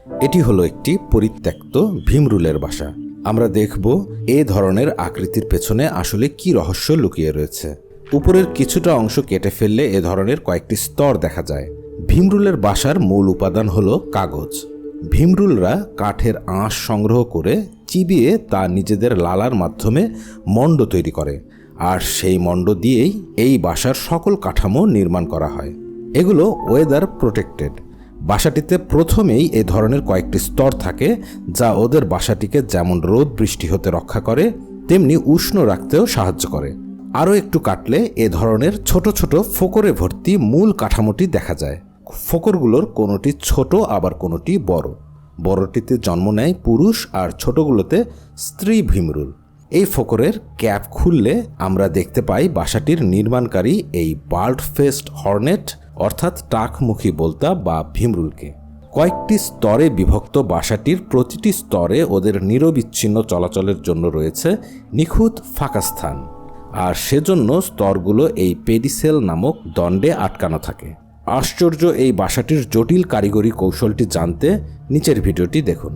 এটি হলো একটি পরিত্যক্ত ভীমরুলের বাসা। আমরা দেখব এ ধরনের আকৃতির পেছনে আসলে কি রহস্য লুকিয়ে রয়েছে। উপরের কিছুটা অংশ কেটে ফেললে এ ধরনের কয়েকটি স্তর দেখা যায়। ভীমরুলের বাসার মূল উপাদান হলো কাগজ। ভীমরুলরা কাঠের আঁশ সংগ্রহ করে চিবিয়ে তা নিজেদের লালার মাধ্যমে মণ্ড তৈরি করে, আর সেই মণ্ড দিয়েই এই বাসার সকল কাঠামো নির্মাণ করা হয়। এগুলো ওয়েদার প্রোটেক্টেড। বাসাটিতে প্রথমেই এ ধরনের কয়েকটি স্তর থাকে, যা ওদের বাসাটিকে যেমন রোদ বৃষ্টি হতে রক্ষা করে, তেমনি উষ্ণ রাখতেও সাহায্য করে। আরও একটু কাটলে এ ধরনের ছোট ছোট ফোকরে ভর্তি মূল কাঠামোটি দেখা যায়। ফোকরগুলোর কোনোটি ছোট আবার কোনোটি বড়। বড়টিতে জন্ম নেয় পুরুষ আর ছোটগুলোতে স্ত্রী ভীমরুল। এই ফোকরের ক্যাপ খুললে আমরা দেখতে পাই বাসাটির নির্মাণকারী এই বার্ড ফেস্ট হর্নেট অর্থাৎ টাকমুখী বোলতা বা ভীমরুলকে। কয়েকটি স্তরে বিভক্ত বাসাটির প্রতিটি স্তরে ওদের নিরবিচ্ছিন্ন চলাচলের জন্য রয়েছে নিখুঁত ফাঁকা স্থান, আর সেজন্য স্তরগুলো এই পেডিসেল নামক দণ্ডে আটকানো থাকে। আশ্চর্য এই বাসাটির জটিল কারিগরি কৌশলটি জানতে নিচের ভিডিওটি দেখুন।